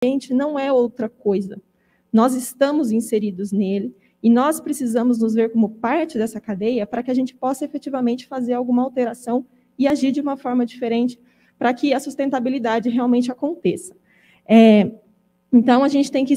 ambiente não é outra coisa. Nós estamos inseridos nele e nós precisamos nos ver como parte dessa cadeia para que a gente possa efetivamente fazer alguma alteração e agir de uma forma diferente para que a sustentabilidade realmente aconteça. Então, a gente tem que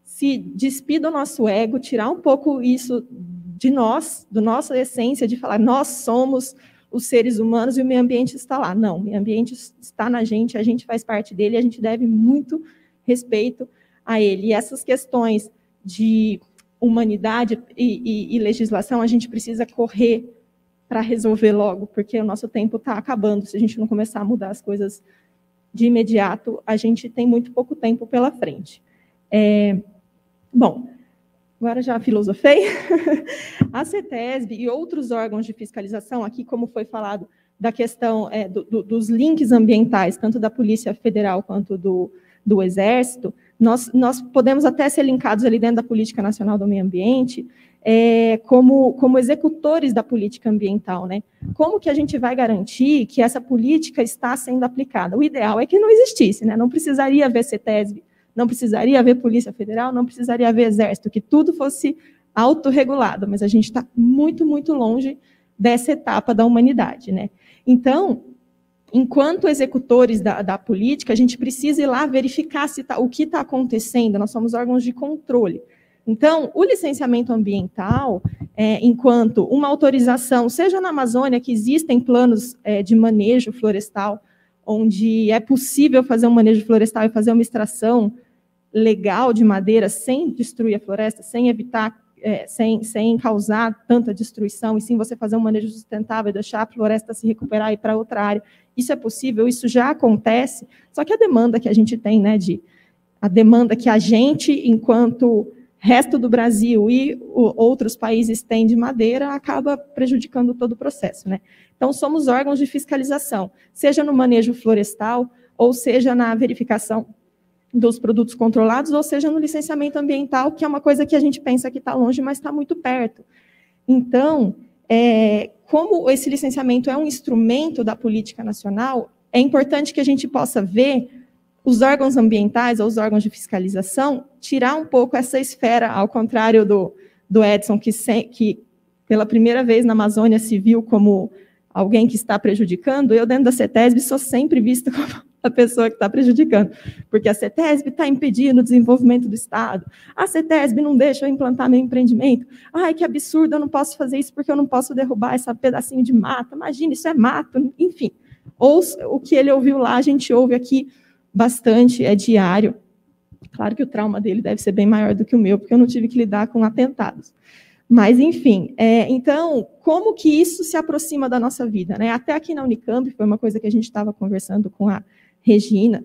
se despir do nosso ego, tirar um pouco isso de nós, da nossa essência, de falar, nós somos os seres humanos e o meio ambiente está lá. Não, o meio ambiente está na gente, a gente faz parte dele e a gente deve muito respeito a ele. E essas questões de humanidade e legislação, a gente precisa correr para resolver logo, porque o nosso tempo está acabando. Se a gente não começar a mudar as coisas de imediato, a gente tem muito pouco tempo pela frente. Bom, agora já filosofei. A CETESB e outros órgãos de fiscalização, aqui como foi falado da questão dos links ambientais, tanto da Polícia Federal quanto do Exército, nós podemos até ser linkados ali dentro da Política Nacional do Meio Ambiente, como executores da política ambiental, né? Como que a gente vai garantir que essa política está sendo aplicada? O ideal é que não existisse, né? Não precisaria haver CETESB, não precisaria haver Polícia Federal, não precisaria haver Exército, que tudo fosse autorregulado, mas a gente está muito, muito longe dessa etapa da humanidade, né? Então, enquanto executores da política, a gente precisa ir lá verificar o que está acontecendo, nós somos órgãos de controle. Então, o licenciamento ambiental, enquanto uma autorização, seja na Amazônia, que existem planos de manejo florestal, onde é possível fazer um manejo florestal e fazer uma extração legal de madeira sem destruir a floresta, sem evitar, sem causar tanta destruição, e sim você fazer um manejo sustentável e deixar a floresta se recuperar e ir para outra área. Isso é possível, isso já acontece, só que a demanda que a gente tem, né, a demanda que a gente, enquanto resto do Brasil e outros países têm de madeira, acaba prejudicando todo o processo, né? Então, somos órgãos de fiscalização, seja no manejo florestal, ou seja na verificação dos produtos controlados, ou seja no licenciamento ambiental, que é uma coisa que a gente pensa que está longe, mas está muito perto. Então, como esse licenciamento é um instrumento da política nacional, é importante que a gente possa ver os órgãos ambientais, ou os órgãos de fiscalização, tirar um pouco essa esfera, ao contrário do Edson, que pela primeira vez na Amazônia se viu como alguém que está prejudicando. Eu, dentro da CETESB, sou sempre vista como a pessoa que está prejudicando, porque a CETESB está impedindo o desenvolvimento do Estado, a CETESB não deixa eu implantar meu empreendimento, ai, que absurdo, eu não posso fazer isso porque eu não posso derrubar esse pedacinho de mata, imagina, isso é mato, enfim. Ou o que ele ouviu lá, a gente ouve aqui bastante, é diário. Claro que o trauma dele deve ser bem maior do que o meu, porque eu não tive que lidar com atentados. Mas, enfim, então, como que isso se aproxima da nossa vida, né? Até aqui na Unicamp, foi uma coisa que a gente estava conversando com a Regina,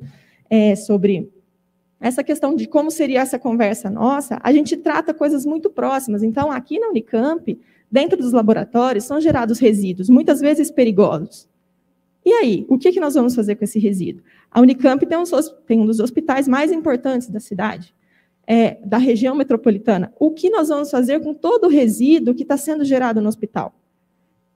sobre essa questão de como seria essa conversa nossa. A gente trata coisas muito próximas. Então, aqui na Unicamp, dentro dos laboratórios, são gerados resíduos, muitas vezes perigosos. E aí, o que nós vamos fazer com esse resíduo? A Unicamp tem um dos hospitais mais importantes da cidade, da região metropolitana. O que nós vamos fazer com todo o resíduo que está sendo gerado no hospital?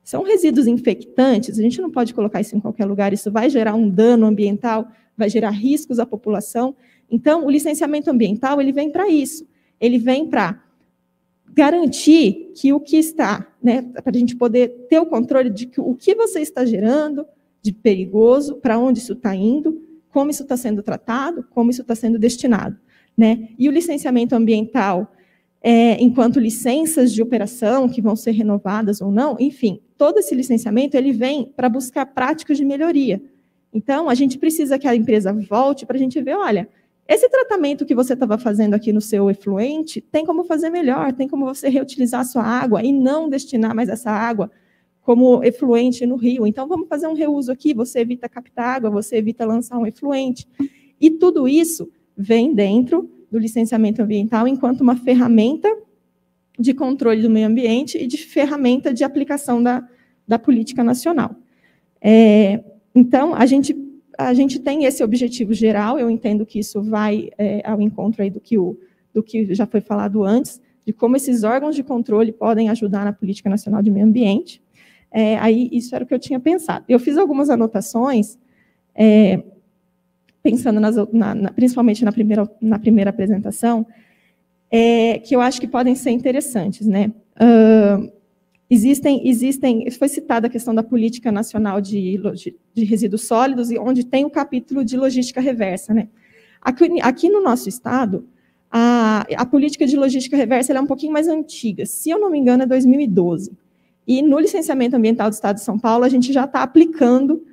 São resíduos infectantes, a gente não pode colocar isso em qualquer lugar, isso vai gerar um dano ambiental, vai gerar riscos à população. Então, o licenciamento ambiental, ele vem para isso. Ele vem para garantir que o que está, né, para a gente poder ter o controle de que o que você está gerando de perigoso, para onde isso está indo, como isso está sendo tratado, como isso está sendo destinado, né? E o licenciamento ambiental, enquanto licenças de operação que vão ser renovadas ou não, enfim, todo esse licenciamento ele vem para buscar práticas de melhoria. Então, a gente precisa que a empresa volte para a gente ver, olha, esse tratamento que você estava fazendo aqui no seu efluente, tem como fazer melhor, tem como você reutilizar a sua água e não destinar mais essa água como efluente no rio. Então, vamos fazer um reuso aqui, você evita captar água, você evita lançar um efluente. E tudo isso vem dentro do licenciamento ambiental enquanto uma ferramenta de controle do meio ambiente e de ferramenta de aplicação da política nacional. Então, a gente tem esse objetivo geral, eu entendo que isso vai ao encontro aí do que já foi falado antes, de como esses órgãos de controle podem ajudar na política nacional de meio ambiente. Aí, isso era o que eu tinha pensado. Eu fiz algumas anotações pensando principalmente na primeira apresentação, que eu acho que podem ser interessantes, né? Foi citada a questão da Política Nacional de Resíduos Sólidos, e onde tem o capítulo de logística reversa, né? Aqui no nosso estado, a política de logística reversa ela é um pouquinho mais antiga, se eu não me engano é 2012. E no licenciamento ambiental do Estado de São Paulo, a gente já está aplicando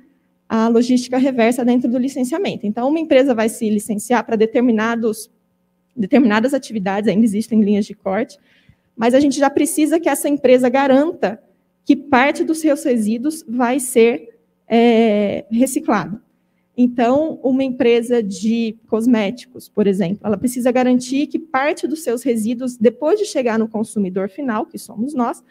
a logística reversa dentro do licenciamento. Então, uma empresa vai se licenciar para determinadas atividades, ainda existem linhas de corte, mas a gente já precisa que essa empresa garanta que parte dos seus resíduos vai ser reciclada. Então, uma empresa de cosméticos, por exemplo, ela precisa garantir que parte dos seus resíduos, depois de chegar no consumidor final, que somos nós,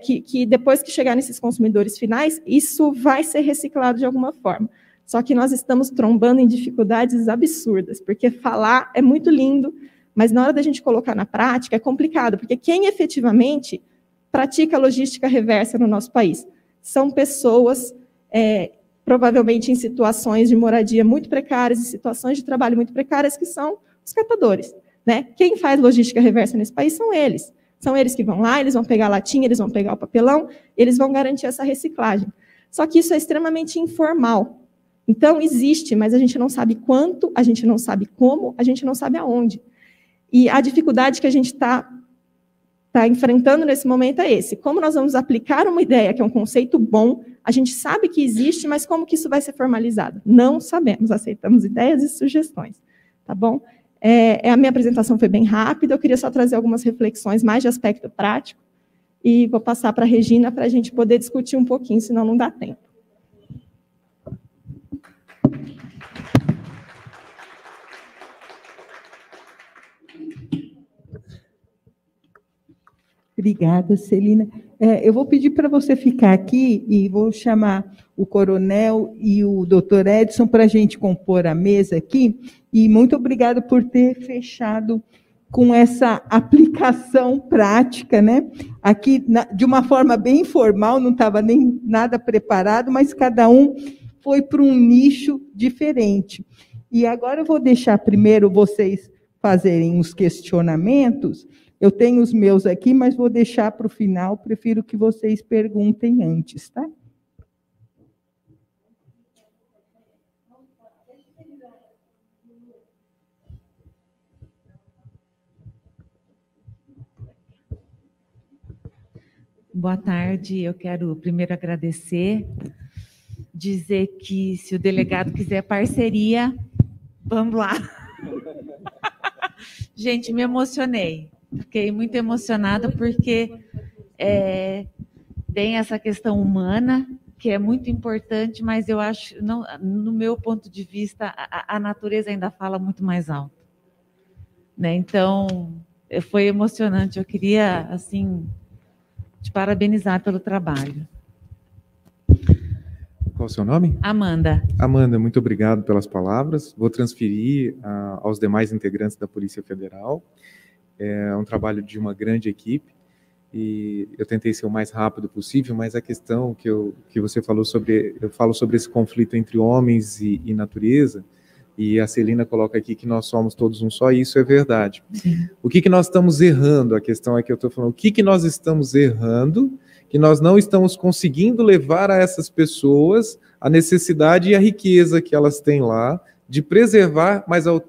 que depois que chegar nesses consumidores finais, isso vai ser reciclado de alguma forma. Só que nós estamos trombando em dificuldades absurdas, porque falar é muito lindo, mas na hora da gente colocar na prática é complicado, porque quem efetivamente pratica a logística reversa no nosso país são pessoas, provavelmente em situações de moradia muito precárias, em situações de trabalho muito precárias, que são os catadores, né? Quem faz logística reversa nesse país são eles. São eles que vão lá, eles vão pegar a latinha, eles vão pegar o papelão, eles vão garantir essa reciclagem. Só que isso é extremamente informal. Então, existe, mas a gente não sabe quanto, a gente não sabe como, a gente não sabe aonde. E a dificuldade que a gente está enfrentando nesse momento é esse. Como nós vamos aplicar uma ideia, que é um conceito bom, a gente sabe que existe, mas como que isso vai ser formalizado? Não sabemos, aceitamos ideias e sugestões. Tá bom? A minha apresentação foi bem rápida, eu queria só trazer algumas reflexões mais de aspecto prático, e vou passar para a Regina para a gente poder discutir um pouquinho, senão não dá tempo. Obrigada, Celina. Eu vou pedir para você ficar aqui e vou chamar o coronel e o doutor Edson para a gente compor a mesa aqui. E muito obrigada por ter fechado com essa aplicação prática, né? Aqui, de uma forma bem informal, não estava nem nada preparado, mas cada um foi para um nicho diferente. E agora eu vou deixar primeiro vocês fazerem os questionamentos. Eu tenho os meus aqui, mas vou deixar para o final, prefiro que vocês perguntem antes, tá? Boa tarde, eu quero primeiro agradecer, dizer que se o delegado quiser parceria, vamos lá. Gente, me emocionei. Fiquei muito emocionada porque tem essa questão humana, que é muito importante, mas eu acho, não, no meu ponto de vista, a natureza ainda fala muito mais alto. Né? Então, foi emocionante. Eu queria, assim, te parabenizar pelo trabalho. Qual o seu nome? Amanda. Amanda, muito obrigado pelas palavras. Vou transferir aos demais integrantes da Polícia Federal. É um trabalho de uma grande equipe e eu tentei ser o mais rápido possível, mas a questão que você falou sobre, eu falo sobre esse conflito entre homens e natureza, e a Celina coloca aqui que nós somos todos um só, e isso é verdade. Sim. O que nós estamos errando? A questão é que eu estou falando, o que nós estamos errando, que nós não estamos conseguindo levar a essas pessoas a necessidade e a riqueza que elas têm lá, de preservar, mas ao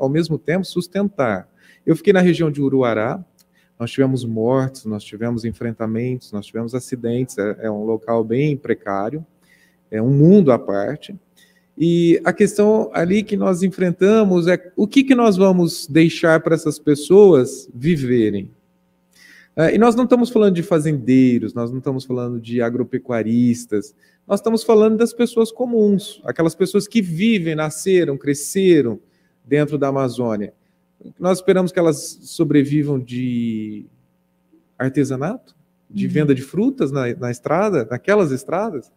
mesmo tempo sustentar. Eu fiquei na região de Uruará, nós tivemos mortes, nós tivemos enfrentamentos, nós tivemos acidentes, é um local bem precário, é um mundo à parte, e a questão ali que nós enfrentamos é o que nós vamos deixar para essas pessoas viverem. E nós não estamos falando de fazendeiros, nós não estamos falando de agropecuaristas, nós estamos falando das pessoas comuns, aquelas pessoas que vivem, nasceram, cresceram dentro da Amazônia. Nós esperamos que elas sobrevivam de artesanato, de venda de frutas na estrada, naquelas estradas.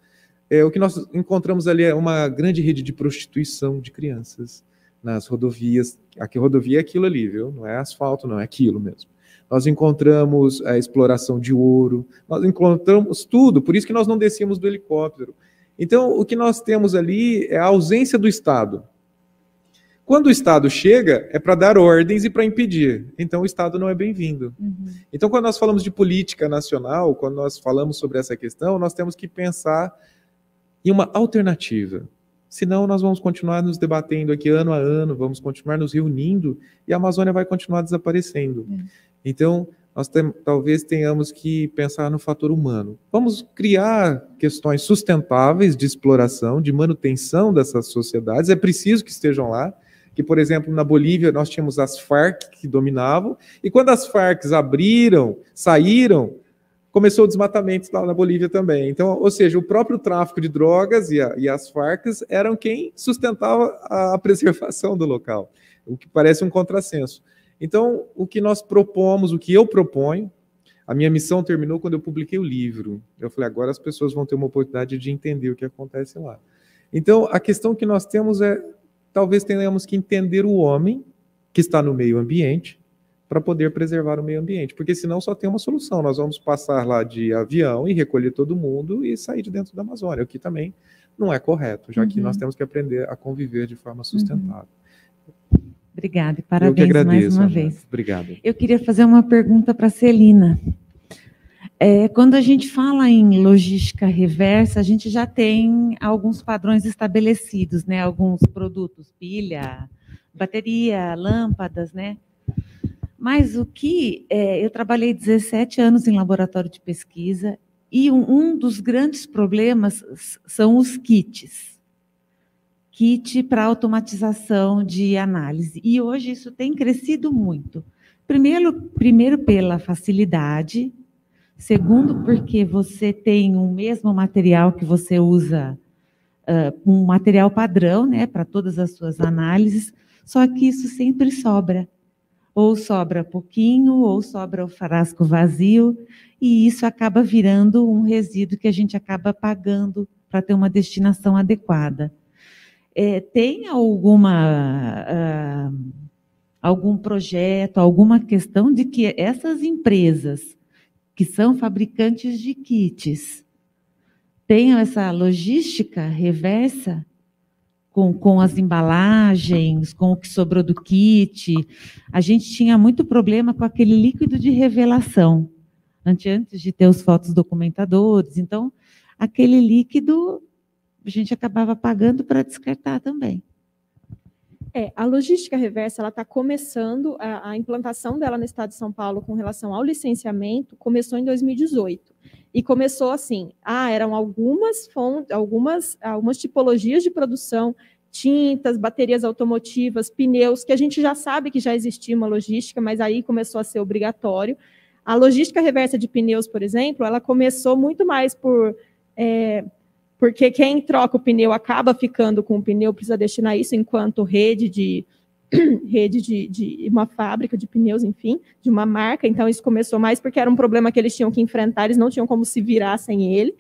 O que nós encontramos ali é uma grande rede de prostituição de crianças nas rodovias. Aqui, rodovia é aquilo ali, viu? Não é asfalto, não, é aquilo mesmo. Nós encontramos a exploração de ouro, nós encontramos tudo, por isso que nós não descíamos do helicóptero. Então, o que nós temos ali é a ausência do Estado. Quando o Estado chega, é para dar ordens e para impedir. Então, o Estado não é bem-vindo. Então, quando nós falamos de política nacional, quando nós falamos sobre essa questão, nós temos que pensar em uma alternativa. Senão, nós vamos continuar nos debatendo aqui ano a ano, vamos continuar nos reunindo e a Amazônia vai continuar desaparecendo. Então, nós talvez tenhamos que pensar no fator humano. Vamos criar questões sustentáveis de exploração, de manutenção dessas sociedades. É preciso que estejam lá. Que, por exemplo, na Bolívia nós tínhamos as Farc que dominavam, e quando as Farc abriram, saíram, começou o desmatamento lá na Bolívia também. Então, ou seja, o próprio tráfico de drogas e as Farc eram quem sustentava a preservação do local, o que parece um contrassenso. Então, o que nós propomos, o que eu proponho, a minha missão terminou quando eu publiquei o livro. Eu falei, agora as pessoas vão ter uma oportunidade de entender o que acontece lá. Então, a questão que nós temos é, talvez tenhamos que entender o homem que está no meio ambiente para poder preservar o meio ambiente, porque senão só tem uma solução, nós vamos passar lá de avião e recolher todo mundo e sair de dentro da Amazônia, o que também não é correto, já que nós temos que aprender a conviver de forma sustentável. Obrigada, e parabéns. Eu que agradeço, mais uma vez. Obrigado. Eu queria fazer uma pergunta para a Celina. Quando a gente fala em logística reversa, a gente já tem alguns padrões estabelecidos, né? Alguns produtos, pilha, bateria, lâmpadas, né? Mas o que... eu trabalhei 17 anos em laboratório de pesquisa e um dos grandes problemas são os kits. Kit para automatização de análise. E hoje isso tem crescido muito. Primeiro pela facilidade. Segundo, porque você tem o mesmo material que você usa, um material padrão, né, para todas as suas análises, só que isso sempre sobra. Ou sobra pouquinho, ou sobra o frasco vazio, e isso acaba virando um resíduo que a gente acaba pagando para ter uma destinação adequada. Tem algum projeto, alguma questão de que essas empresas que são fabricantes de kits, tenham essa logística reversa com as embalagens, com o que sobrou do kit. A gente tinha muito problema com aquele líquido de revelação, antes de ter os fotodocumentadores. Então, aquele líquido a gente acabava pagando para descartar também. A logística reversa, ela está começando, a implantação dela no estado de São Paulo com relação ao licenciamento, começou em 2018. E começou assim, eram algumas tipologias de produção, tintas, baterias automotivas, pneus, que a gente já sabe que já existia uma logística, mas aí começou a ser obrigatório. A logística reversa de pneus, por exemplo, ela começou muito mais porque quem troca o pneu acaba ficando com o pneu, precisa destinar isso enquanto rede de uma fábrica de pneus, enfim, de uma marca. Então, isso começou mais porque era um problema que eles tinham que enfrentar, eles não tinham como se virar sem ele,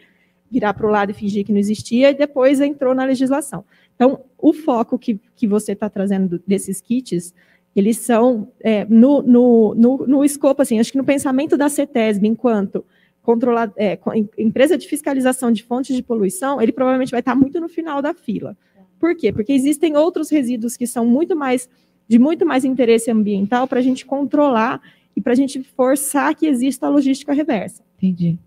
virar para o lado e fingir que não existia, e depois entrou na legislação. Então, o foco que você está trazendo desses kits, eles são, no escopo, assim, acho que no pensamento da CETESB, enquanto empresa de fiscalização de fontes de poluição, ele provavelmente vai estar muito no final da fila. Por quê? Porque existem outros resíduos que são de muito mais interesse ambiental para a gente controlar e para a gente forçar que exista a logística reversa. Entendi.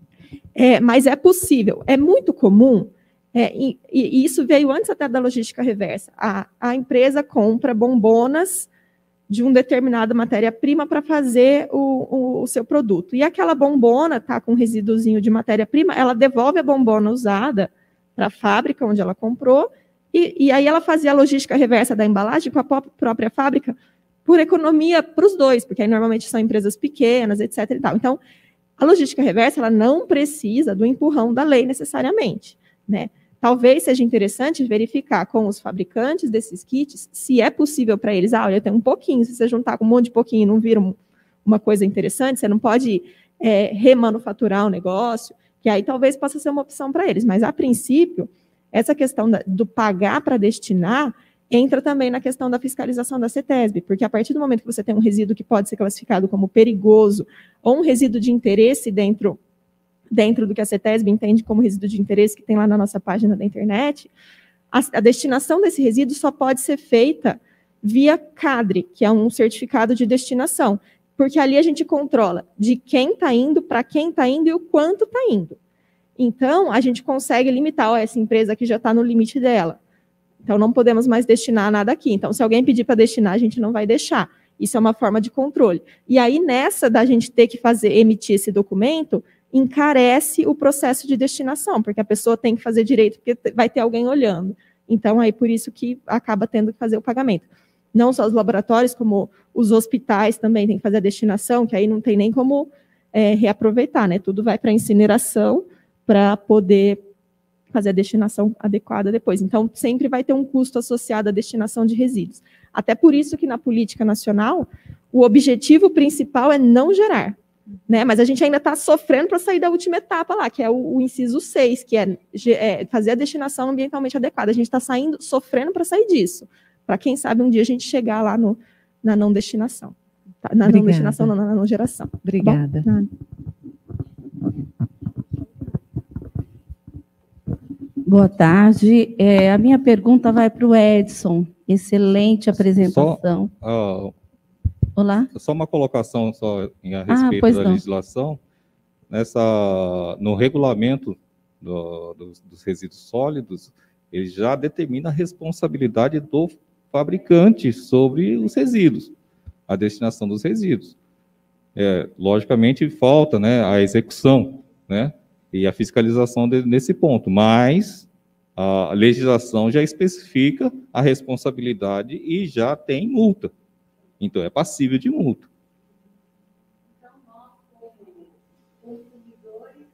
Mas é possível, é muito comum, e isso veio antes até da logística reversa. A empresa compra bombonas de uma determinada matéria-prima para fazer o seu produto. E aquela bombona está com um resíduozinho de matéria-prima, ela devolve a bombona usada para a fábrica onde ela comprou, e aí ela fazia a logística reversa da embalagem com a própria fábrica, por economia para os dois, porque aí normalmente são empresas pequenas, etc. e tal. Então, a logística reversa ela não precisa do empurrão da lei necessariamente, né? Talvez seja interessante verificar com os fabricantes desses kits se é possível para eles, olha, eu tenho um pouquinho, se você juntar com um monte de pouquinho e não vira uma coisa interessante, você não pode remanufaturar o negócio, que aí talvez possa ser uma opção para eles. Mas, a princípio, essa questão do pagar para destinar entra também na questão da fiscalização da CETESB, porque a partir do momento que você tem um resíduo que pode ser classificado como perigoso ou um resíduo de interesse dentro do que a CETESB entende como resíduo de interesse, que tem lá na nossa página da internet, a destinação desse resíduo só pode ser feita via CADRE, que é um certificado de destinação, porque ali a gente controla de quem está indo, para quem está indo e o quanto está indo. Então, a gente consegue limitar, essa empresa aqui já está no limite dela, então não podemos mais destinar nada aqui. Então, se alguém pedir para destinar, a gente não vai deixar. Isso é uma forma de controle. E aí, nessa da gente ter que emitir esse documento, encarece o processo de destinação, porque a pessoa tem que fazer direito, porque vai ter alguém olhando. Então, aí por isso que acaba tendo que fazer o pagamento. Não só os laboratórios, como os hospitais também têm que fazer a destinação, que aí não tem nem como reaproveitar, né? Tudo vai para incineração para poder fazer a destinação adequada depois. Então, sempre vai ter um custo associado à destinação de resíduos. Até por isso que na política nacional, o objetivo principal é não gerar, né? Mas a gente ainda está sofrendo para sair da última etapa lá, que é o inciso 6, que é fazer a destinação ambientalmente adequada. A gente está sofrendo para sair disso, para quem sabe um dia a gente chegar lá na não destinação. Tá? Na não destinação, não, na não geração. Obrigada. Tá? Boa tarde. A minha pergunta vai para o Edson. Excelente apresentação. Olá. Só uma colocação a respeito da legislação. No regulamento dos resíduos sólidos, ele já determina a responsabilidade do fabricante sobre os resíduos, a destinação dos resíduos. Logicamente, falta, né, a execução, né, e a fiscalização nesse ponto, mas a legislação já especifica a responsabilidade e já tem multa. Então, é passível de multa. Então, nós, como consumidores,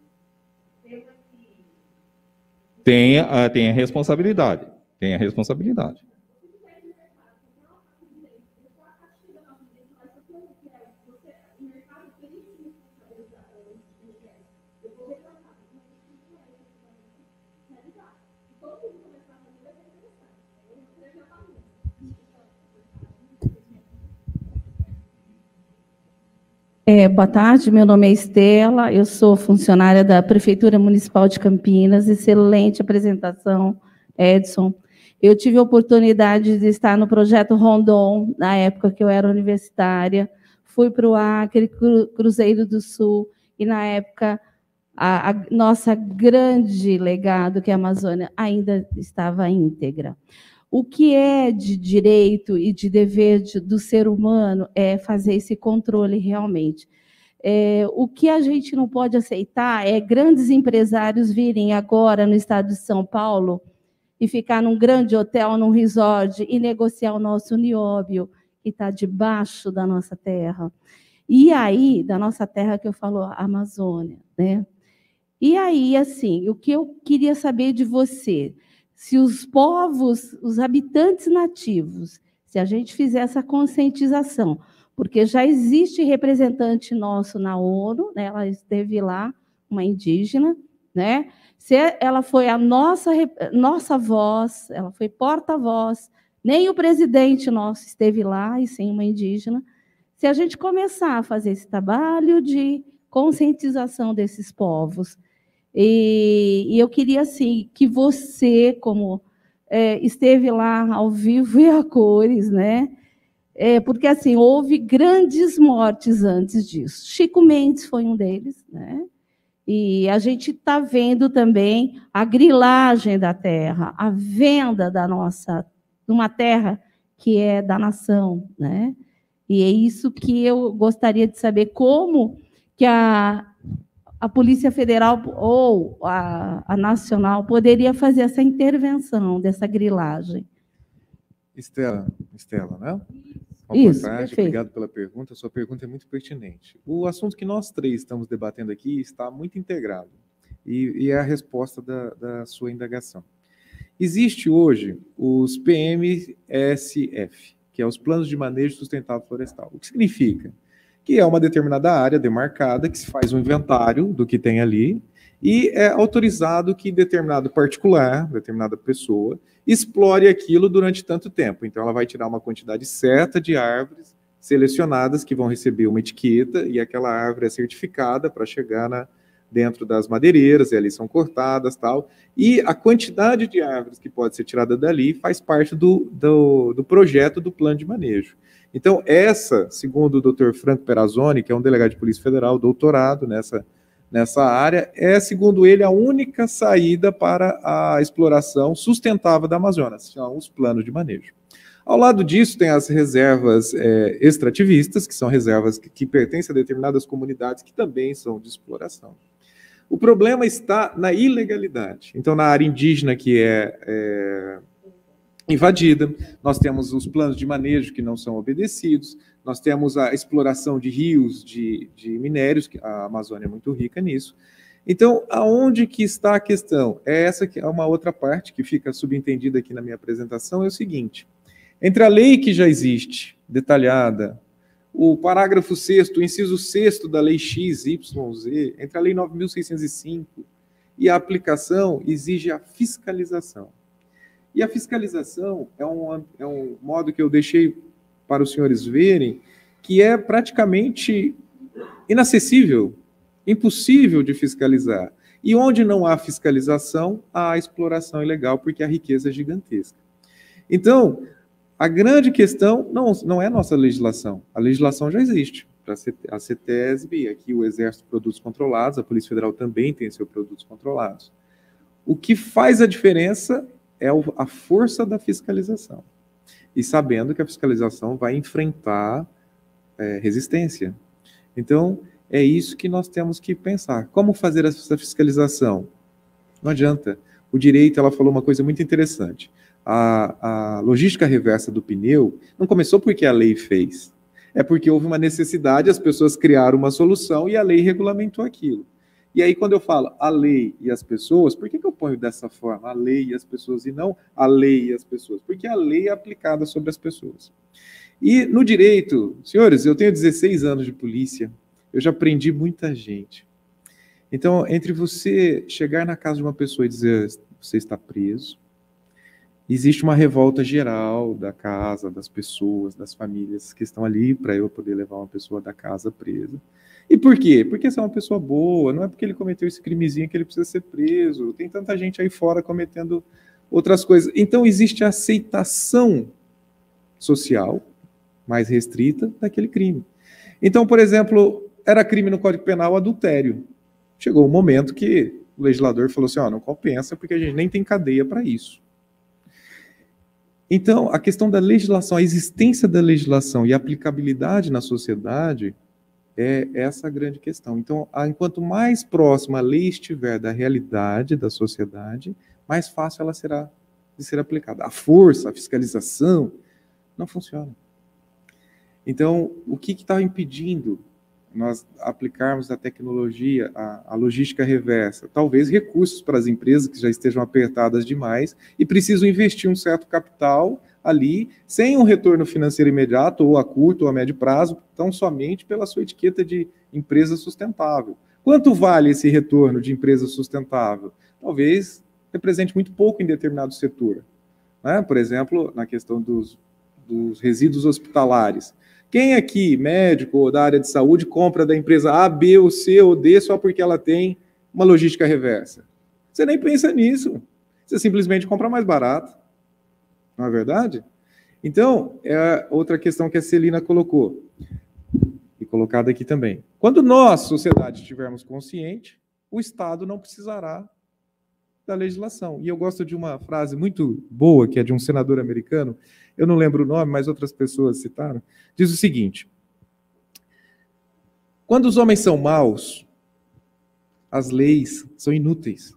temos que... Tem a responsabilidade. Tem a responsabilidade. Boa tarde, meu nome é Estela, eu sou funcionária da Prefeitura Municipal de Campinas. Excelente apresentação, Edson. Eu tive a oportunidade de estar no projeto Rondon, na época que eu era universitária, fui para o Acre, Cruzeiro do Sul, e na época a nossa grande legado, que é a Amazônia, ainda estava íntegra. O que é de direito e de dever do ser humano é fazer esse controle realmente. O que a gente não pode aceitar é grandes empresários virem agora no estado de São Paulo e ficar num grande hotel, num resort, e negociar o nosso nióbio, que está debaixo da nossa terra. E aí, da nossa terra que eu falo, a Amazônia, né? E aí, assim, o que eu queria saber de você, se os povos, os habitantes nativos, se a gente fizer essa conscientização, porque já existe representante nosso na ONU, né? Ela esteve lá, uma indígena, né? Se ela foi a nossa voz, ela foi porta-voz, nem o presidente nosso esteve lá, e sem uma indígena. Se a gente começar a fazer esse trabalho de conscientização desses povos, e eu queria, assim, que você, como esteve lá ao vivo e a cores, né? Porque, assim, houve grandes mortes antes disso. Chico Mendes foi um deles, né? E a gente está vendo também a grilagem da terra, a venda de uma terra que é da nação, né? E é isso que eu gostaria de saber, como que a Polícia Federal ou a Nacional poderia fazer essa intervenção dessa grilagem. Estela, né? Isso, boa tarde, perfeito. Obrigado pela pergunta. A sua pergunta é muito pertinente. O assunto que nós três estamos debatendo aqui está muito integrado e é a resposta da sua indagação. Existe hoje os PMSF, que é os Planos de Manejo Sustentável Florestal. O que significa? Que é uma determinada área demarcada, que se faz um inventário do que tem ali, e é autorizado que determinado particular, determinada pessoa, explore aquilo durante tanto tempo. Então, ela vai tirar uma quantidade certa de árvores selecionadas que vão receber uma etiqueta, e aquela árvore é certificada para chegar dentro das madeireiras, e ali são cortadas, tal, e a quantidade de árvores que pode ser tirada dali faz parte do projeto do plano de manejo. Então, essa, segundo o Dr. Franco Perazzoni, que é um delegado de Polícia Federal, doutorado nessa área, é, segundo ele, a única saída para a exploração sustentável da Amazônia, são os planos de manejo. Ao lado disso, tem as reservas extrativistas, que são reservas que pertencem a determinadas comunidades que também são de exploração. O problema está na ilegalidade. Então, na área indígena, que é invadida, nós temos os planos de manejo que não são obedecidos, nós temos a exploração de rios, de minérios, que a Amazônia é muito rica nisso. Então, aonde que está a questão? Essa que é uma outra parte que fica subentendida aqui na minha apresentação, é o seguinte: entre a lei que já existe, detalhada, o parágrafo 6º, o inciso 6º da lei XYZ, entre a lei 9.605 e a aplicação, exige a fiscalização. E a fiscalização é um modo que eu deixei para os senhores verem, que é praticamente inacessível, impossível de fiscalizar. E onde não há fiscalização, há exploração ilegal, porque a riqueza é gigantesca. Então, a grande questão não é a nossa legislação. A legislação já existe. A CETESB, aqui o Exército Produtos Controlados, a Polícia Federal também tem seus produtos controlados. O que faz a diferença é a força da fiscalização. E sabendo que a fiscalização vai enfrentar resistência. Então, é isso que nós temos que pensar. Como fazer essa fiscalização? Não adianta. O direito, ela falou uma coisa muito interessante. A logística reversa do pneu não começou porque a lei fez. É porque houve uma necessidade, as pessoas criaram uma solução e a lei regulamentou aquilo. E aí, quando eu falo a lei e as pessoas, por que eu ponho dessa forma? A lei e as pessoas, e não a lei e as pessoas? Porque a lei é aplicada sobre as pessoas. E no direito, senhores, eu tenho 16 anos de polícia, eu já prendi muita gente. Então, entre você chegar na casa de uma pessoa e dizer, você está preso, existe uma revolta geral da casa, das pessoas, das famílias que estão ali para eu poder levar uma pessoa da casa presa. E por quê? Porque você é uma pessoa boa, não é porque ele cometeu esse crimezinho que ele precisa ser preso. Tem tanta gente aí fora cometendo outras coisas. Então, existe a aceitação social mais restrita daquele crime. Então, por exemplo, era crime no Código Penal o adultério. Chegou um momento que o legislador falou assim, não compensa, porque a gente nem tem cadeia para isso. Então, a questão da legislação, a existência da legislação e a aplicabilidade na sociedade é essa a grande questão. Então, enquanto mais próxima a lei estiver da realidade da sociedade, mais fácil ela será de ser aplicada. A força, a fiscalização, não funciona. Então, o que está impedindo nós aplicarmos a tecnologia, a logística reversa? Talvez recursos para as empresas que já estejam apertadas demais e precisam investir um certo capital ali, sem um retorno financeiro imediato, ou a curto ou a médio prazo, tão somente pela sua etiqueta de empresa sustentável. Quanto vale esse retorno de empresa sustentável? Talvez represente muito pouco em determinado setor. Né? Por exemplo, na questão dos resíduos hospitalares. Quem aqui, médico ou da área de saúde, compra da empresa A, B, ou C ou D só porque ela tem uma logística reversa? Você nem pensa nisso. Você simplesmente compra mais barato. Não é verdade? Então, é outra questão que a Celina colocou, e colocada aqui também. Quando nós, sociedade, estivermos conscientes, o Estado não precisará da legislação. E eu gosto de uma frase muito boa, que é de um senador americano, eu não lembro o nome, mas outras pessoas citaram, diz o seguinte: quando os homens são maus, as leis são inúteis.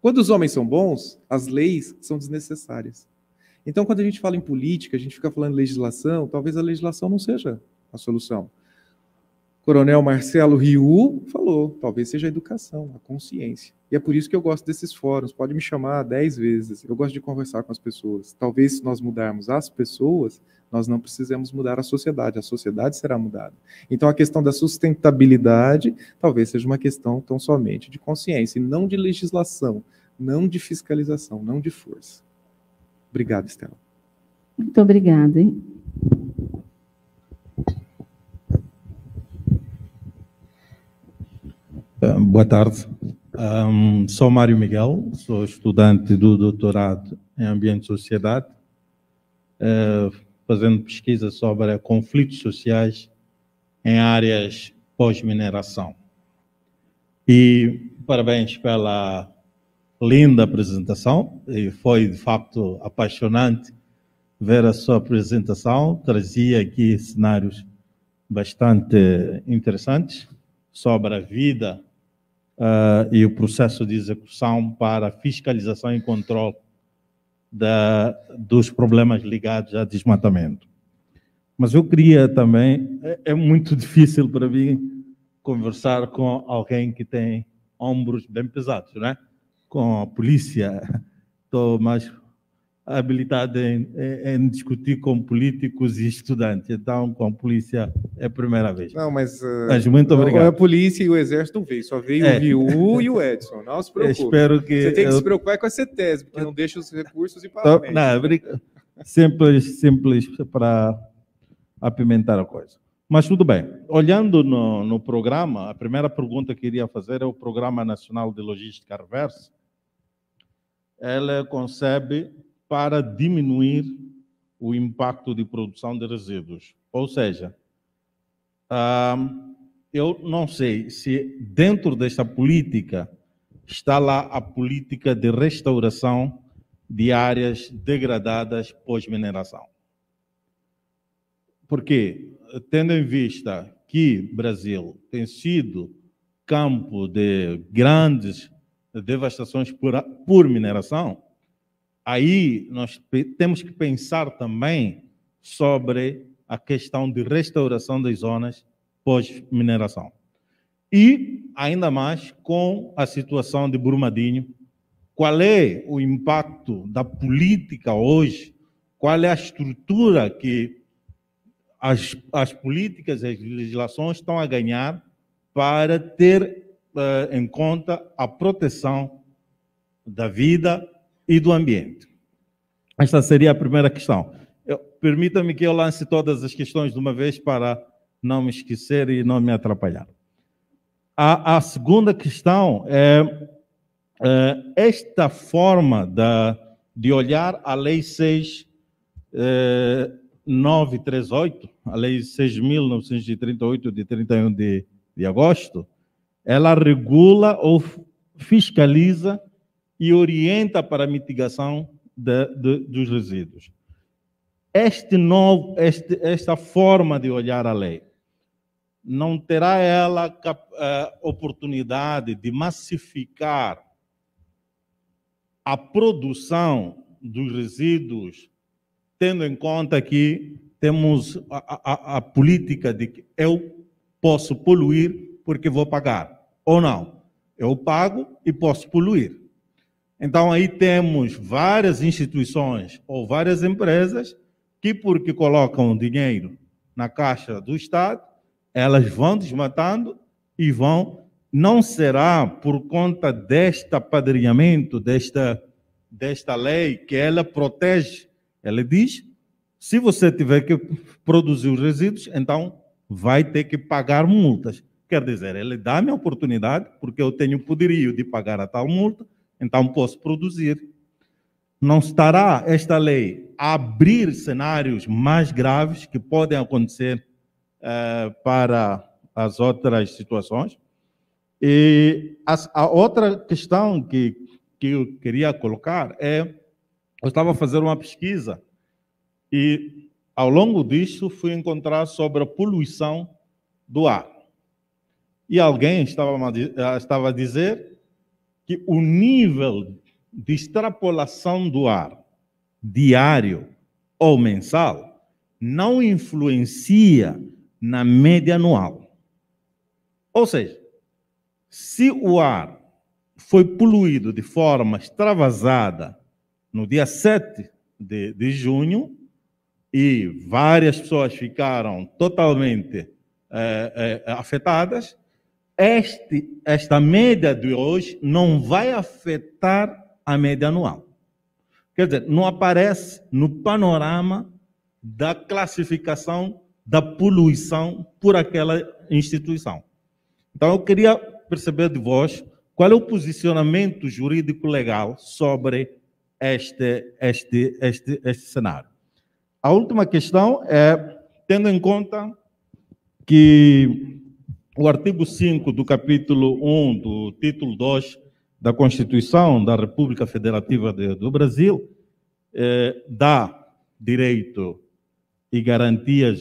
Quando os homens são bons, as leis são desnecessárias. Então, quando a gente fala em política, a gente fica falando em legislação, talvez a legislação não seja a solução. O Coronel Marcelo Riu falou, talvez seja a educação, a consciência. E é por isso que eu gosto desses fóruns, pode me chamar 10 vezes, eu gosto de conversar com as pessoas. Talvez se nós mudarmos as pessoas, nós não precisamos mudar a sociedade será mudada. Então a questão da sustentabilidade talvez seja uma questão tão somente de consciência, e não de legislação, não de fiscalização, não de força. Obrigado, Estela. Muito obrigada, hein? Boa tarde. Sou Mário Miguel, sou estudante do doutorado em Ambiente e Sociedade, fazendo pesquisa sobre conflitos sociais em áreas pós-mineração. E parabéns pela linda apresentação, e foi de facto apaixonante ver a sua apresentação, trazia aqui cenários bastante interessantes sobre a vida e o processo de execução para fiscalização e controle dos problemas ligados a desmatamento. Mas eu queria também, é muito difícil para mim conversar com alguém que tem ombros bem pesados, né? Com a polícia, estou mais habilitado em discutir com políticos e estudantes, então com a polícia é a primeira vez. Não, mas muito obrigado. A polícia e o exército não veio, só veio o Riu e o Edson, não se preocupe. Espero que você tem que se preocupar com a CETESB, porque não deixa os recursos ir para frente. Não, simples para apimentar a coisa. Mas tudo bem. Olhando no programa, a primeira pergunta que eu queria fazer é o Programa Nacional de Logística Reversa. Ela concebe para diminuir o impacto de produção de resíduos. Ou seja, eu não sei se dentro desta política está lá a política de restauração de áreas degradadas pós-mineração. Porque, tendo em vista que Brasil tem sido campo de grandes devastações por mineração, aí nós temos que pensar também sobre a questão de restauração das zonas pós-mineração. E, ainda mais, com a situação de Brumadinho, qual é o impacto da política hoje, qual é a estrutura que as políticas e as legislações estão a ganhar para ter em conta a proteção da vida e do ambiente. Esta seria a primeira questão. Permita-me que eu lance todas as questões de uma vez para não me esquecer e não me atrapalhar. A segunda questão é esta forma de olhar a Lei 6.938, a Lei 6.938, de 31 de agosto, ela regula ou fiscaliza e orienta para a mitigação dos resíduos. Esta forma de olhar a lei, não terá ela oportunidade de massificar a produção dos resíduos, tendo em conta que temos a política de que eu posso poluir porque vou pagar, ou não. Eu pago e posso poluir. Então, aí temos várias instituições ou várias empresas que, porque colocam dinheiro na caixa do Estado, elas vão desmatando e vão... Não será por conta deste apadrinhamento, desta lei, que ela protege. Ela diz, se você tiver que produzir os resíduos, então vai ter que pagar multas. Quer dizer, ele dá-me a oportunidade, porque eu tenho o poderio de pagar a tal multa, então posso produzir. Não estará esta lei a abrir cenários mais graves que podem acontecer para as outras situações. E a outra questão que eu queria colocar eu estava a fazer uma pesquisa e, ao longo disso, fui encontrar sobre a poluição do ar. E alguém estava a dizer que o nível de extrapolação do ar diário ou mensal não influencia na média anual. Ou seja, se o ar foi poluído de forma extravasada no dia 7 de junho e várias pessoas ficaram totalmente afetadas, esta média de hoje não vai afetar a média anual. Quer dizer, não aparece no panorama da classificação da poluição por aquela instituição. Então, eu queria perceber de vós qual é o posicionamento jurídico-legal sobre este cenário. A última questão é, tendo em conta que o artigo 5 do capítulo 1 do título 2 da Constituição da República Federativa do Brasil dá direito e garantias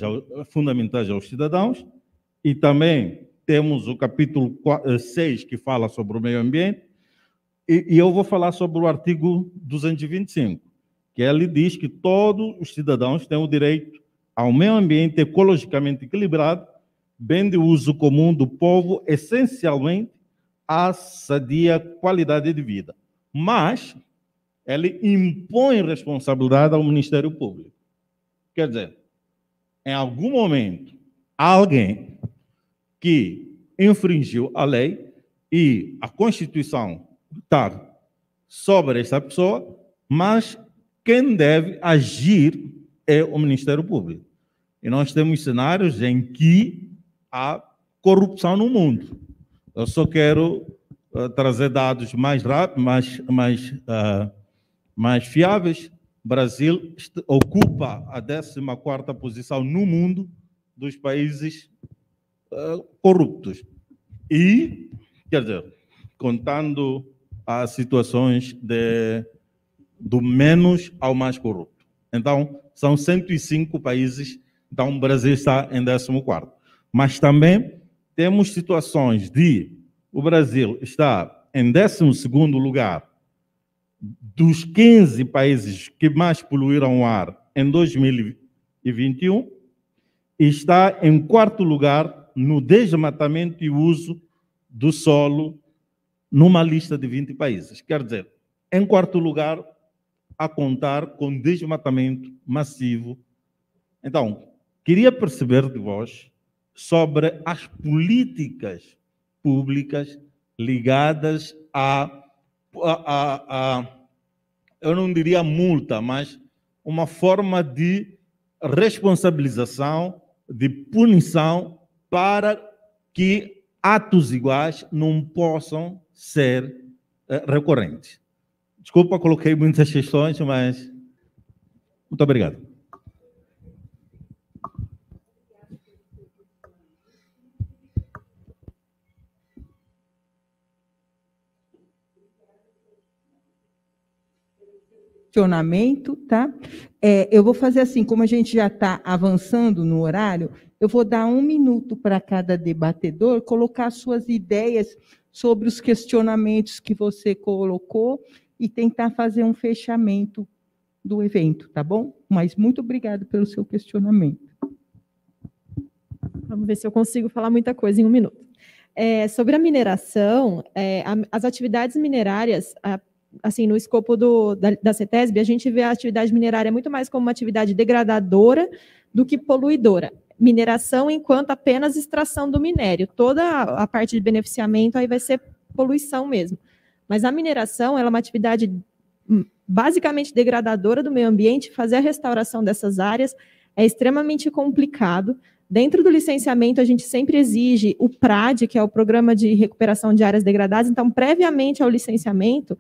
fundamentais aos cidadãos, e também temos o capítulo 6 que fala sobre o meio ambiente, e eu vou falar sobre o artigo 225, que ele diz que todos os cidadãos têm o direito ao meio ambiente ecologicamente equilibrado, bem de uso comum do povo, essencialmente à sadia qualidade de vida. Mas ele impõe responsabilidade ao Ministério Público. Quer dizer, em algum momento, alguém que infringiu a lei e a Constituição está sobre essa pessoa, mas quem deve agir é o Ministério Público. E nós temos cenários em que há corrupção no mundo. Eu só quero trazer dados mais rápidos, mais fiáveis. O Brasil ocupa a 14ª posição no mundo dos países corruptos. E, quer dizer, contando as situações do menos ao mais corrupto. Então, são 105 países, então o Brasil está em 14º. Mas também temos situações de o Brasil está em 12º lugar dos 15 países que mais poluíram o ar em 2021 e está em 4º lugar no desmatamento e uso do solo numa lista de 20 países. Quer dizer, em 4º lugar, a contar com desmatamento massivo. Então, queria perceber de vós sobre as políticas públicas ligadas eu não diria multa, mas uma forma de responsabilização, de punição, para que atos iguais não possam ser recorrentes. Desculpa, coloquei muitas questões, mas muito obrigado. Questionamento, tá? Eu vou fazer assim, como a gente já está avançando no horário, eu vou dar 1 minuto para cada debatedor colocar suas ideias sobre os questionamentos que você colocou e tentar fazer um fechamento do evento, tá bom? Mas muito obrigado pelo seu questionamento. Vamos ver se eu consigo falar muita coisa em 1 minuto. Sobre a mineração, as atividades minerárias, assim, no escopo da CETESB, a gente vê a atividade minerária muito mais como uma atividade degradadora do que poluidora. Mineração enquanto apenas extração do minério. Toda a parte de beneficiamento aí vai ser poluição mesmo. Mas a mineração ela é uma atividade basicamente degradadora do meio ambiente. Fazer a restauração dessas áreas é extremamente complicado. Dentro do licenciamento, a gente sempre exige o PRAD, que é o Programa de Recuperação de Áreas Degradadas. Então, previamente ao licenciamento,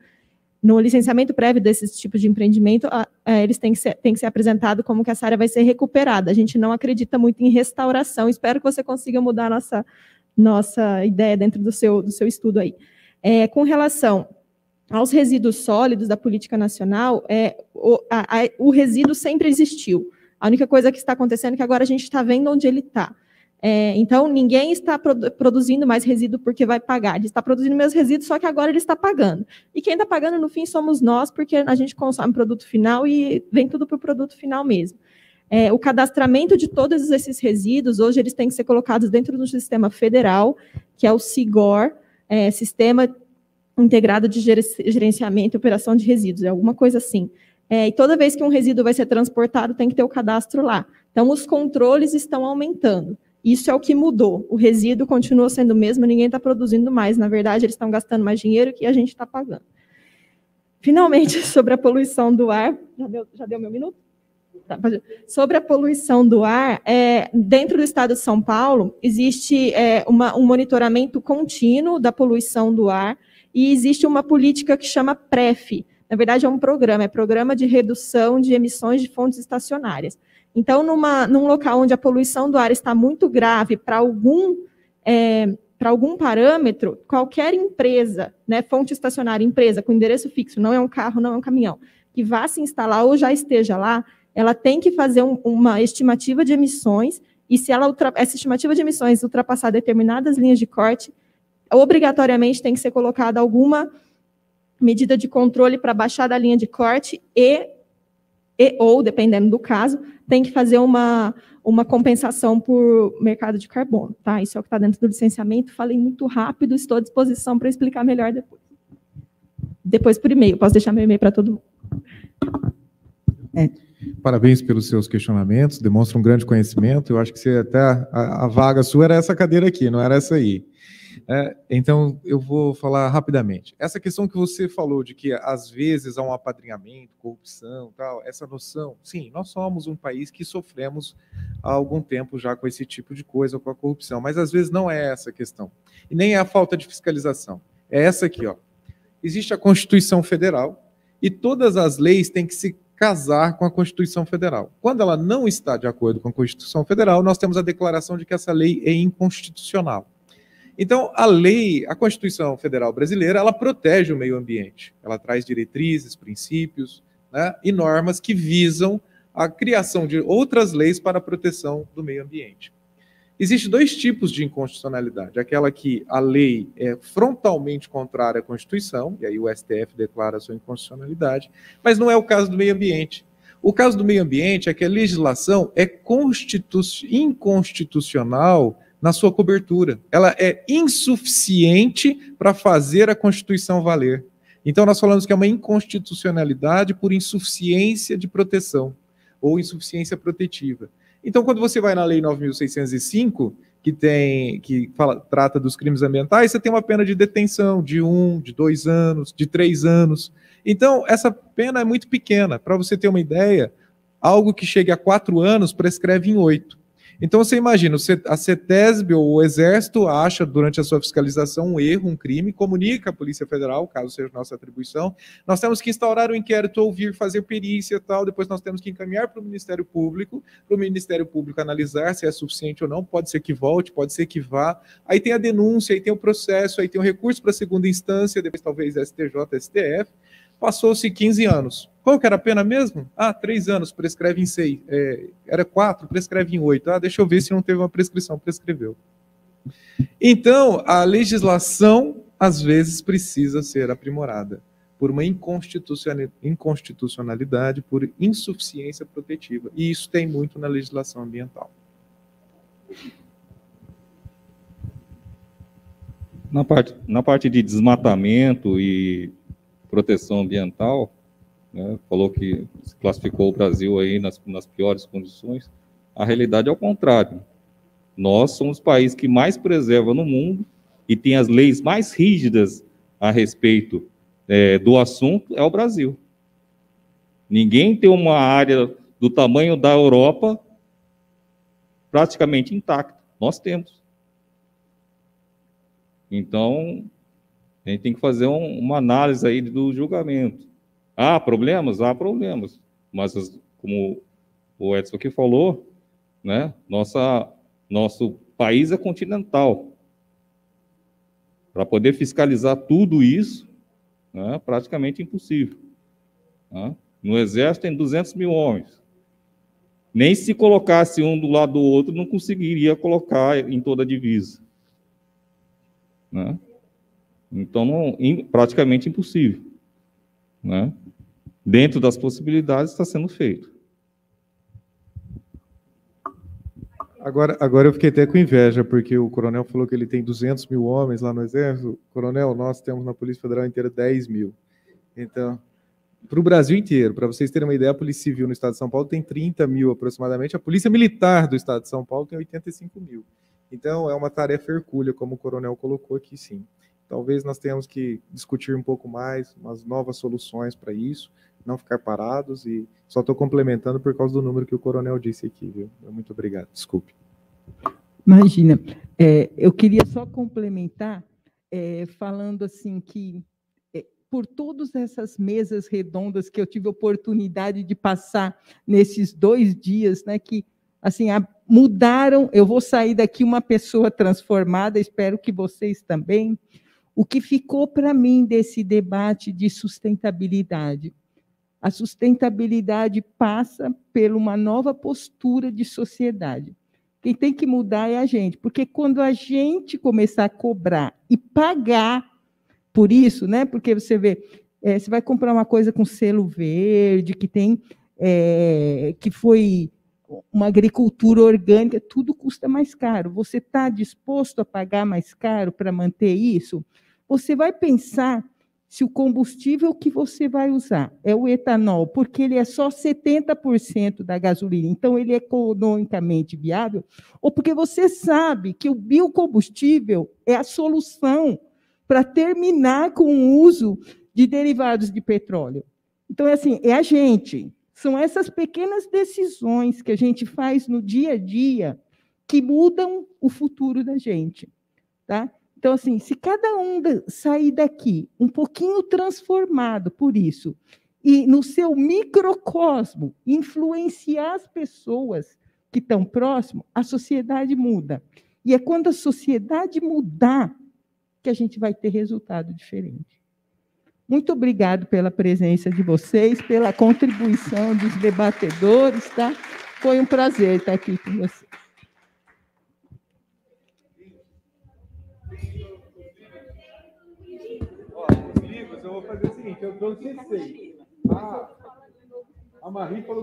no licenciamento prévio desses tipos de empreendimento, eles têm que ser apresentado como que essa área vai ser recuperada. A gente não acredita muito em restauração. Espero que você consiga mudar a nossa ideia dentro do seu estudo aí. Com relação aos resíduos sólidos da política nacional, o resíduo sempre existiu. A única coisa que está acontecendo é que agora a gente está vendo onde ele está. Então, ninguém está produzindo mais resíduo porque vai pagar. Ele está produzindo meus resíduos, só que agora ele está pagando. E quem está pagando, no fim, somos nós, porque a gente consome produto final e vem tudo para o produto final mesmo. O cadastramento de todos esses resíduos, hoje, eles têm que ser colocados dentro do sistema federal, que é o SIGOR, Sistema Integrado de Gerenciamento e Operação de Resíduos, alguma coisa assim. E toda vez que um resíduo vai ser transportado, tem que ter o cadastro lá. Então, os controles estão aumentando. Isso é o que mudou. O resíduo continua sendo o mesmo, ninguém está produzindo mais. Na verdade, eles estão gastando mais dinheiro que a gente está pagando. Finalmente, sobre a poluição do ar. Já deu meu minuto? Sobre a poluição do ar, dentro do estado de São Paulo, existe um monitoramento contínuo da poluição do ar e existe uma política que chama PREF. Na verdade, é um programa, Programa de Redução de Emissões de Fontes Estacionárias. Então, num local onde a poluição do ar está muito grave para algum parâmetro, qualquer empresa, né, fonte estacionária, empresa com endereço fixo, não é um carro, não é um caminhão, que vá se instalar ou já esteja lá, ela tem que fazer uma estimativa de emissões, e se essa estimativa de emissões ultrapassar determinadas linhas de corte, obrigatoriamente tem que ser colocada alguma medida de controle para baixar da linha de corte ou, dependendo do caso, tem que fazer uma compensação por mercado de carbono. Tá? Isso é o que está dentro do licenciamento. Falei muito rápido, estou à disposição para explicar melhor depois. Depois por e-mail, posso deixar meu e-mail para todo mundo. Parabéns pelos seus questionamentos, demonstra um grande conhecimento. Eu acho que até a vaga sua era essa cadeira aqui, não era essa aí. Então, eu vou falar rapidamente. Essa questão que você falou de que, às vezes, há um apadrinhamento, corrupção, tal, essa noção, sim, nós somos um país que sofremos há algum tempo já com esse tipo de coisa, com a corrupção, mas, às vezes, não é essa a questão. E nem é a falta de fiscalização. É essa aqui, ó. Existe a Constituição Federal e todas as leis têm que se casar com a Constituição Federal. Quando ela não está de acordo com a Constituição Federal, nós temos a declaração de que essa lei é inconstitucional. Então, a Constituição Federal Brasileira, ela protege o meio ambiente. Ela traz diretrizes, princípios, né, e normas que visam a criação de outras leis para a proteção do meio ambiente. Existem dois tipos de inconstitucionalidade. Aquela que a lei é frontalmente contrária à Constituição, e aí o STF declara a sua inconstitucionalidade, mas não é o caso do meio ambiente. O caso do meio ambiente é que a legislação é inconstitucional na sua cobertura. Ela é insuficiente para fazer a Constituição valer. Então, nós falamos que é uma inconstitucionalidade por insuficiência de proteção, ou insuficiência protetiva. Então, quando você vai na Lei 9.605, que trata dos crimes ambientais, você tem uma pena de detenção de 1, de 2 anos, de 3 anos. Então, essa pena é muito pequena. Para você ter uma ideia, algo que chegue a 4 anos prescreve em 8. Então, você imagina, a CETESB ou o Exército acha, durante a sua fiscalização, um erro, um crime, comunica à Polícia Federal, caso seja nossa atribuição, nós temos que instaurar um inquérito, ouvir, fazer perícia e tal, depois nós temos que encaminhar para o Ministério Público analisar se é suficiente ou não, pode ser que volte, pode ser que vá, aí tem a denúncia, aí tem o processo, aí tem o recurso para a segunda instância, depois talvez STJ, STF, passou-se 15 anos. Qual que era a pena mesmo? 3 anos, prescreve em 6. Era 4, prescreve em 8. Deixa eu ver se não teve uma prescrição, prescreveu. Então, a legislação, às vezes, precisa ser aprimorada por uma inconstitucionalidade, por insuficiência protetiva. E isso tem muito na legislação ambiental. Na parte de desmatamento e proteção ambiental, né, falou que se classificou o Brasil aí nas piores condições. A realidade é o contrário. Nós somos o país que mais preserva no mundo e tem as leis mais rígidas a respeito do assunto, é o Brasil. Ninguém tem uma área do tamanho da Europa praticamente intacta. Nós temos. Então, a gente tem que fazer uma análise aí do julgamento. Há problemas? Há problemas. Mas, como o Edson aqui falou, né, nosso país é continental. Para poder fiscalizar tudo isso, né, praticamente impossível. Né? No Exército tem 200 mil homens. Nem se colocasse um do lado do outro, não conseguiria colocar em toda a divisa. Né? Então, praticamente impossível. Né? Dentro das possibilidades, está sendo feito. Agora eu fiquei até com inveja, porque o coronel falou que ele tem 200 mil homens lá no Exército. Coronel, nós temos na Polícia Federal inteira 10 mil. Então, para o Brasil inteiro, para vocês terem uma ideia, a Polícia Civil no Estado de São Paulo tem 30 mil aproximadamente, a Polícia Militar do Estado de São Paulo tem 85 mil. Então, é uma tarefa hercúlea, como o coronel colocou aqui, sim. Talvez nós tenhamos que discutir um pouco mais, umas novas soluções para isso, não ficar parados, e só estou complementando por causa do número que o coronel disse aqui, viu? Muito obrigado, desculpe. Imagina, eu queria só complementar, falando assim que, por todas essas mesas redondas que eu tive oportunidade de passar nesses 2 dias, né, que assim, mudaram, eu vou sair daqui uma pessoa transformada, espero que vocês também. O que ficou para mim desse debate de sustentabilidade? A sustentabilidade passa por uma nova postura de sociedade. Quem tem que mudar é a gente, porque quando a gente começar a cobrar e pagar por isso, né? Porque você vê, você vai comprar uma coisa com selo verde, que tem, que foi uma agricultura orgânica, tudo custa mais caro. Você está disposto a pagar mais caro para manter isso? Você vai pensar se o combustível que você vai usar é o etanol, porque ele é só 70% da gasolina, então ele é economicamente viável, ou porque você sabe que o biocombustível é a solução para terminar com o uso de derivados de petróleo. Então, assim, é a gente. São essas pequenas decisões que a gente faz no dia a dia que mudam o futuro da gente, tá? Então, assim, se cada um sair daqui um pouquinho transformado por isso, e no seu microcosmo influenciar as pessoas que estão próximo, a sociedade muda. E é quando a sociedade mudar que a gente vai ter resultado diferente. Muito obrigado pela presença de vocês, pela contribuição dos debatedores, tá? Foi um prazer estar aqui com vocês. Eu vou fazer o seguinte, eu trouxe 6. A Marie falou